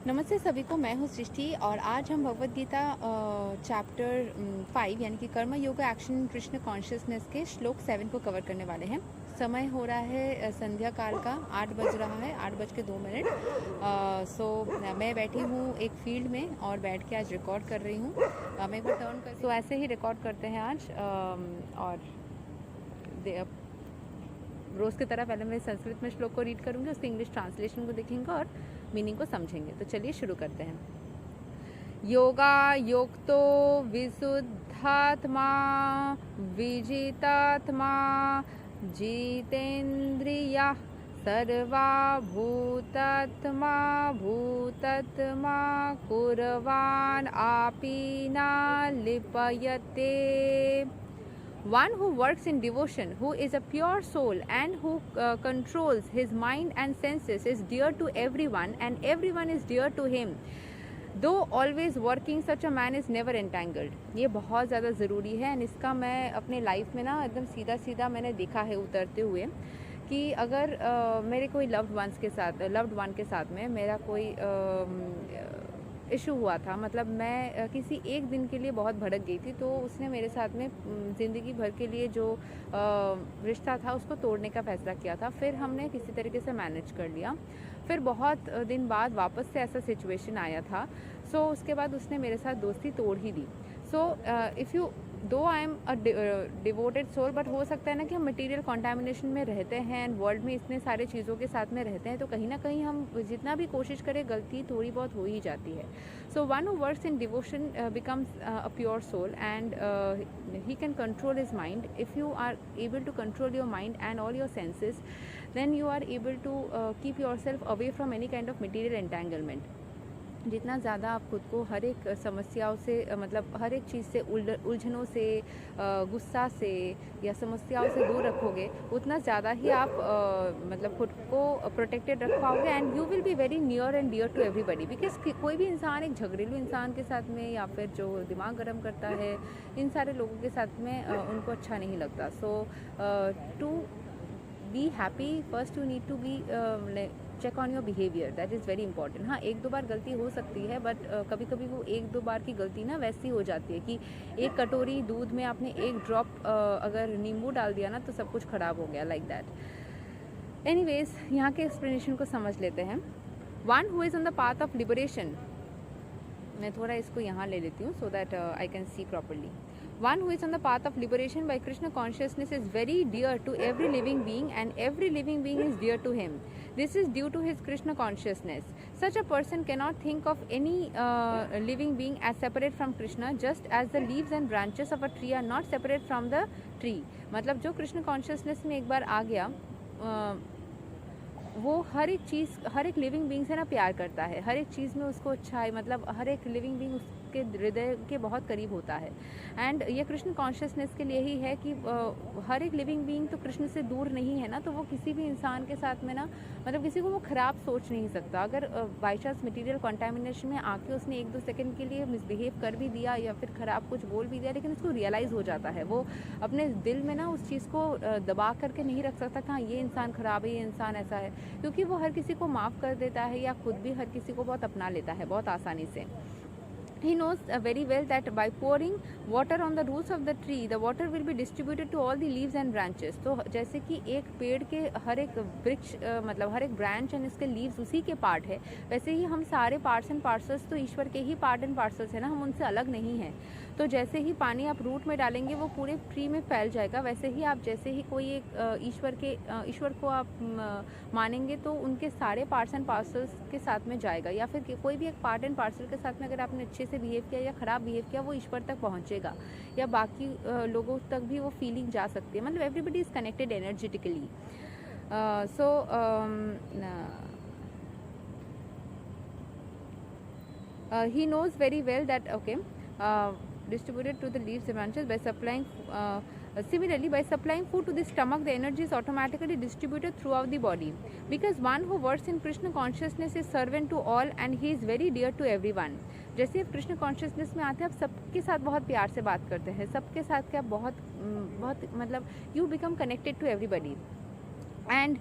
नमस्ते सभी को। मैं हूँ सृष्टि और आज हम भगवद गीता चैप्टर 5 यानी कि कर्म योगा एक्शन कृष्ण कॉन्शियसनेस के श्लोक 7 को कवर करने वाले हैं। समय हो रहा है संध्या काल का, 8 बज रहा है, 8:02। सो मैं बैठी हूँ एक फील्ड में और बैठ के आज रिकॉर्ड कर रही हूँ। मैं एक बार टर्न कर सो ऐसे ही रिकॉर्ड करते हैं आज। और रोज़ की तरह पहले मैं संस्कृत में श्लोक को रीड करूँगी, उसके इंग्लिश ट्रांसलेशन को देखेंगे और मीनिंग को समझेंगे। तो चलिए शुरू करते हैं। योगा युक्तो विशुद्धात्मा विजितात्मा जितेन्द्रियः सर्वा भूतात्मा भूतात्मा कुर्वान् आपि न लिप्यते। One who works in devotion, who is a pure soul and who controls his mind and senses is dear to everyone and everyone is dear to him. Though always working, such a man is never entangled. ये बहुत ज़्यादा ज़रूरी है and इसका मैं अपने life में ना एकदम सीधा सीधा मैंने देखा है उतरते हुए कि अगर मेरे कोई लव्ड वन के साथ में मेरा कोई इशू हुआ था, मतलब मैं किसी एक दिन के लिए बहुत भड़क गई थी, तो उसने मेरे साथ में ज़िंदगी भर के लिए जो रिश्ता था उसको तोड़ने का फ़ैसला किया था। फिर हमने किसी तरीके से मैनेज कर लिया। फिर बहुत दिन बाद वापस से ऐसा सिचुएशन आया था। सो उसके बाद उसने मेरे साथ दोस्ती तोड़ ही दी। सो if you though I am a devoted soul, but हो सकता है ना कि हम मटेरियल कॉन्टामिनेशन में रहते हैं एंड वर्ल्ड में इतने सारे चीज़ों के साथ में रहते हैं, तो कहीं ना कहीं हम जितना भी कोशिश करें गलती थोड़ी बहुत हो ही जाती है। So one who works in devotion becomes a pure soul and he can control his mind. If you are able to control your mind and all your senses, then you are able to keep yourself away from any kind of material entanglement. जितना ज़्यादा आप खुद को हर एक समस्याओं से मतलब हर एक चीज़ से उलझनों से गुस्सा से या समस्याओं से दूर रखोगे, उतना ज़्यादा ही आप मतलब खुद को प्रोटेक्टेड रख पाओगे and you will be very near and dear to everybody. Because कोई भी इंसान एक झगड़ेलू इंसान के साथ में या फिर जो दिमाग गर्म करता है, इन सारे लोगों के साथ में उनको अच्छा नहीं लगता। So to be happy first you need to be check on your behaviour, that is very important. हाँ, एक दो बार गलती हो सकती है, बट कभी कभी वो एक दो बार की गलती ना वैसी हो जाती है कि एक कटोरी दूध में आपने एक ड्रॉप अगर नींबू डाल दिया ना तो सब कुछ ख़राब हो गया, लाइक दैट। एनीवेज, यहाँ के एक्सप्लेनेशन को समझ लेते हैं। One who is on the path of liberation, मैं थोड़ा इसको यहाँ ले लेती हूँ so that I can see properly. One who is on the path of liberation by Krishna consciousness is very dear to every living being and every living being is dear to him. This is due to his Krishna consciousness. Such a person cannot think of any living being as separate from Krishna, just as the leaves and branches of a tree are not separate from the tree. मतलब जो Krishna consciousness में एक बार आ गया, वो हर एक चीज़, हर एक living being से ना प्यार करता है, हर एक चीज़ में उसको अच्छा है, मतलब हर एक लिविंग बीइंग उसके हृदय के बहुत करीब होता है। एंड ये कृष्ण कॉन्शियसनेस के लिए ही है कि हर एक लिविंग बीइंग तो कृष्ण से दूर नहीं है ना, तो वो किसी भी इंसान के साथ में ना मतलब किसी को वो ख़राब सोच नहीं सकता। अगर बाई चांस मटीरियल कॉन्टामिनेशन में आके उसने एक दो सेकेंड के लिए मिसबिहेव कर भी दिया या फिर ख़राब कुछ बोल भी दिया, लेकिन उसको रियलाइज़ हो जाता है, वो अपने दिल में ना उस चीज़ को दबा करके नहीं रख सकता कि हाँ ये इंसान ख़राब है, ये इंसान ऐसा है, क्योंकि वो हर किसी को माफ़ कर देता है या खुद भी हर किसी को बहुत अपना लेता है बहुत आसानी से। He knows very well that by pouring water on the roots of the tree, the water will be distributed to all the leaves and branches. तो जैसे कि एक पेड़ के हर एक वृक्ष मतलब हर एक ब्रांच एंड इसके लीव्स उसी के पार्ट है, वैसे ही हम सारे पार्ट्स एंड पार्सल्स तो ईश्वर के ही पार्ट एंड पार्सल्स है ना, हम उनसे अलग नहीं हैं। तो जैसे ही पानी आप रूट में डालेंगे वो पूरे ट्री में फैल जाएगा, वैसे ही आप जैसे ही कोई एक ईश्वर को आप मानेंगे तो उनके सारे पार्ट्स एंड पार्सल्स के साथ में जाएगा, या फिर कोई भी एक पार्ट एंड पार्सल के साथ में अगर आपने अच्छे से बिहेव किया या ख़राब बिहेव किया, वो ईश्वर तक पहुंचेगा या बाकी लोगों तक भी वो फीलिंग जा सकती है। मतलब everybody is connected energetically. So he knows very well that distributed to the leaves and branches by supplying similarly by supplying food to the stomach, the energy is automatically distributed throughout the body, because one who works in Krishna consciousness is servant to all and he is very dear to everyone. जैसे आप Krishna consciousness में आते हैं, आप सबके साथ बहुत प्यार से बात करते हैं, सबके साथ क्या बहुत बहुत मतलब you become connected to everybody. and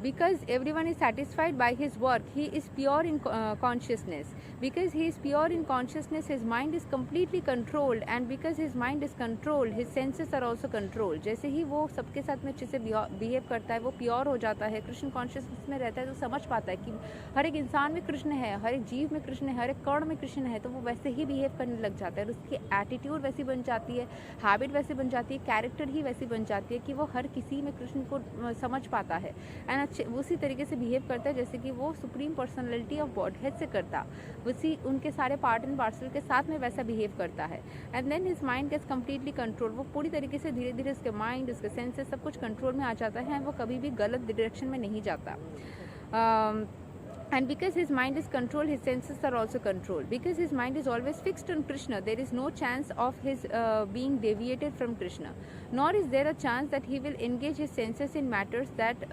because everyone is satisfied by his work, he is pure in consciousness. Because he is pure in consciousness, his mind is completely controlled, and because his mind is controlled, his senses are also controlled. जैसे ही वो सबके साथ में अच्छे से behave करता है, वो प्योर हो जाता है, कृष्ण कॉन्शियसनेस में रहता है, तो समझ पाता है कि हर एक इंसान में कृष्ण है, हर एक जीव में कृष्ण है, हर एक कण में कृष्ण है, तो वो वैसे ही बिहेव करने लग जाता है, और उसकी एटीट्यूड वैसी बन जाती है, हैबिट वैसी बन जाती है, कैरेक्टर ही वैसी बन जाती है कि वो हर किसी में कृष्ण को समझ पाता है, एंड अच्छे उसी तरीके से बिहेव करता है जैसे कि वो सुप्रीम पर्सनैलिटी ऑफ गॉडहेड से करता, उसी उनके सारे पार्ट एंड पार्सल के साथ में वैसा बिहेव करता है। And then his mind gets completely control, वो पूरी तरीके से धीरे धीरे उसके माइंड, उसके सेंसेस सब कुछ कंट्रोल में आ जाता है, वो कभी भी गलत डायरेक्शन में नहीं जाता। And because his mind is controlled, his senses are also controlled. Because his mind is always fixed on Krishna, there is no chance of his being deviated from Krishna. Nor is there a chance that he will engage his senses in matters that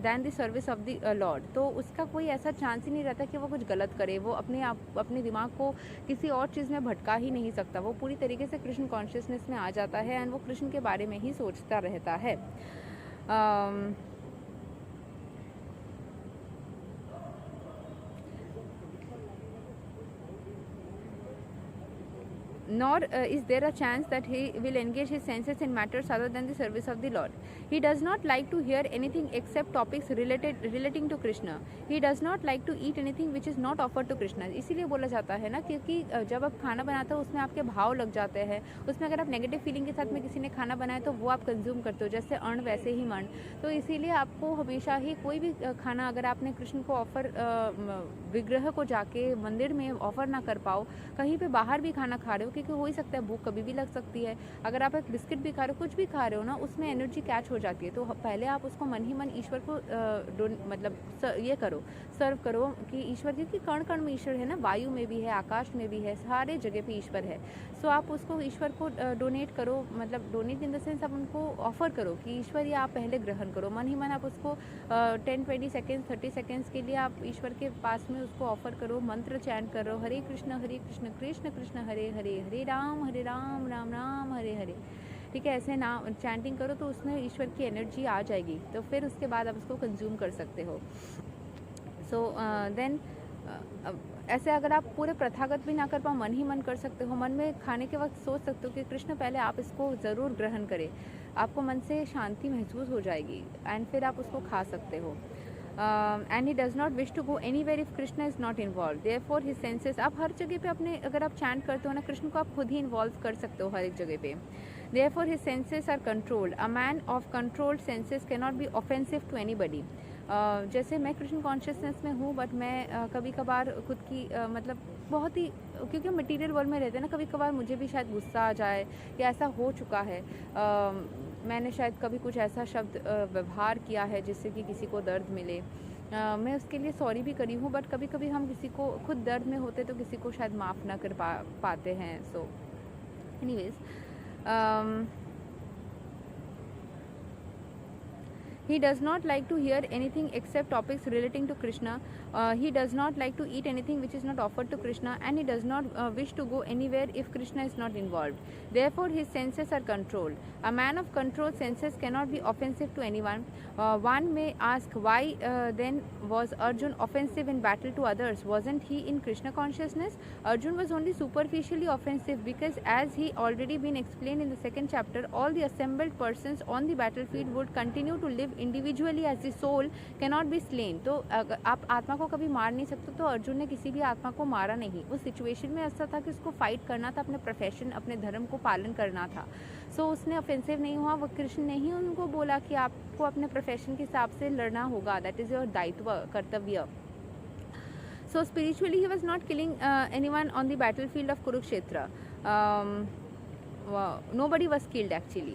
than the service of the Lord. तो उसका कोई ऐसा chance ही नहीं रहता कि वो कुछ गलत करे, वो अपने दिमाग को किसी और चीज़ में भटका ही नहीं सकता, वो पूरी तरीके से कृष्ण कॉन्शियसनेस में आ जाता है, एंड वो कृष्ण के बारे में ही सोचता रहता है। Nor is there a chance that he will engage his senses in matters other than the service of the Lord. He does not like to hear anything except topics relating to Krishna. He does not like to eat anything which is not offered to Krishna. इसीलिए बोला जाता है ना, क्योंकि जब आप खाना बनाते हो उसमें आपके भाव लग जाते हैं, उसमें अगर आप नेगेटिव फीलिंग के साथ में किसी ने खाना बनाया तो वो आप कंज्यूम करते हो, जैसे अर्ण वैसे ही मन। तो इसीलिए आपको हमेशा ही कोई भी खाना अगर आपने कृष्ण को ऑफर, विग्रह को जाके मंदिर में ऑफर ना कर पाओ, कहीं पे बाहर भी खाना खा रहे हो, क्योंकि हो ही सकता है भूख कभी भी लग सकती है, अगर आप एक बिस्किट भी खा रहे हो, कुछ भी खा रहे हो ना, उसमें एनर्जी कैच हो जाती है, तो पहले आप उसको मन ही मन ईश्वर को मतलब ये करो, सर्व करो कि ईश्वर, क्योंकि कण कण में ईश्वर है ना, वायु में भी है, आकाश में भी है, सारे जगह पे ईश्वर है। सो आप उसको ईश्वर को डोनेट करो, मतलब डोनेट इन द सेंस आप उनको ऑफर करो कि ईश्वर ये आप पहले ग्रहण करो, मन ही मन आप उसको 10-20 सेकेंड्स 30 सेकेंड्स के लिए आप ईश्वर के पास में उसको ऑफर करो, मंत्र चैंट करो, हरे कृष्ण कृष्ण कृष्ण हरे हरे, हरे राम राम राम हरे हरे, ठीक है, ऐसे नाम चैंटिंग करो तो उसमें ईश्वर की एनर्जी आ जाएगी, तो फिर उसके बाद आप उसको कंज्यूम कर सकते हो। सो देन ऐसे अगर आप पूरे प्रथागत भी ना कर पाओ, मन ही मन कर सकते हो, मन में खाने के वक्त सोच सकते हो कि कृष्ण पहले आप इसको ज़रूर ग्रहण करें, आपको मन से शांति महसूस हो जाएगी, एंड फिर आप उसको खा सकते हो। And he does not wish to go anywhere if Krishna is not involve, therefore his senses, आप हर जगह पे अपने अगर आप चैंट करते हो ना, कृष्ण को आप खुद ही इन्वॉल्व कर सकते हो हर एक जगह पे। Therefore his senses are controlled, a man of controlled senses can not be offensive to anybody. जैसे मैं कृष्ण कॉन्शियसनेस में हूँ, बट मैं कभी कभार खुद की मतलब बहुत ही, क्योंकि मटेरियल वर्ल्ड में रहते हैं ना, कभी कभार मुझे भी शायद गुस्सा आ जाए, या ऐसा हो चुका है, मैंने शायद कभी कुछ ऐसा शब्द व्यवहार किया है जिससे कि किसी को दर्द मिले, मैं उसके लिए सॉरी भी करी हूँ, बट कभी कभी हम किसी को खुद दर्द में होते तो किसी को शायद माफ़ ना कर पाते हैं। So anyways, he does not like to hear anything except topics relating to Krishna. He does not like to eat anything which is not offered to Krishna, and he does not wish to go anywhere if Krishna is not involved. Therefore, his senses are controlled. A man of controlled senses cannot be offensive to anyone. One may ask why then was Arjun offensive in battle to others? Wasn't he in Krishna consciousness? Arjun was only superficially offensive because, as he already been explained in the second chapter, all the assembled persons on the battlefield would continue to live individually as the soul can not be slain. तो आप आत्मा को कभी मार नहीं सकते, तो अर्जुन ने किसी भी आत्मा को मारा नहीं, उस सिचुएशन में ऐसा था कि उसको फाइट करना था, अपने प्रोफेशन अपने धर्म को पालन करना था। सो उसने ऑफेंसिव नहीं हुआ, वो कृष्ण ने ही उनको बोला कि आपको अपने प्रोफेशन के हिसाब से लड़ना होगा, दैट इज़ योर दायित्व, कर्तव्य। So spiritually he was not killing anyone on the battlefield of Kurukshetra. Nobody was killed actually.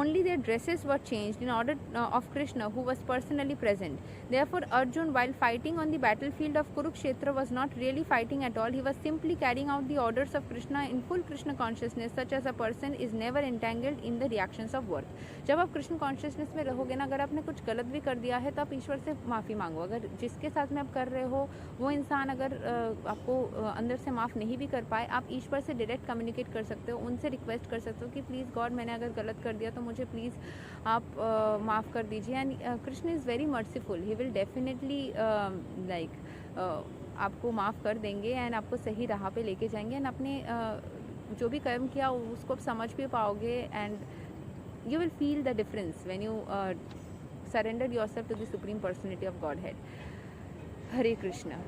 Only their dresses were changed in order of Krishna, who was personally present. Therefore, Arjun, while fighting on the battlefield of Kurukshetra, was not really fighting at all. He was simply carrying out the orders of Krishna in full Krishna consciousness, such as a person is never entangled in the reactions of work. जब आप Krishna consciousness में रहोगे ना, अगर आपने कुछ गलत भी कर दिया है तो आप ईश्वर से माफ़ी मांगो। अगर जिसके साथ में आप कर रहे हो वो इंसान अगर आपको अंदर से माफ़ नहीं भी कर पाए, आप ईश्वर से डायरेक्ट कम्युनिकेट कर सकते हो, उनसे रिक्वेस्ट कर सकते हो कि प्लीज़ गॉड मैंने अगर गलत कर दिया तो मुझे प्लीज़ आप माफ़ कर दीजिए। And Krishna is very merciful, he will definitely आपको माफ़ कर देंगे एंड आपको सही राह पे लेके जाएंगे एंड अपने जो भी कर्म किया उसको आप समझ भी पाओगे and you will feel the difference when you surrendered yourself to the supreme personality of godhead. हरे कृष्णा,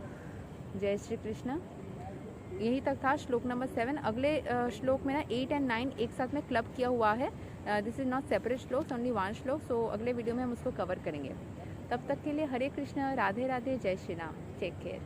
जय श्री कृष्णा। यही तक था श्लोक नंबर 7। अगले श्लोक में ना 8 एंड 9 एक साथ में क्लब किया हुआ है। दिस इज़ नॉट सेपरेट श्लोक, ओनली वन श्लोक। सो अगले वीडियो में हम उसको कवर करेंगे। तब तक के लिए हरे कृष्णा, राधे राधे, जय श्री राम, टेक केयर।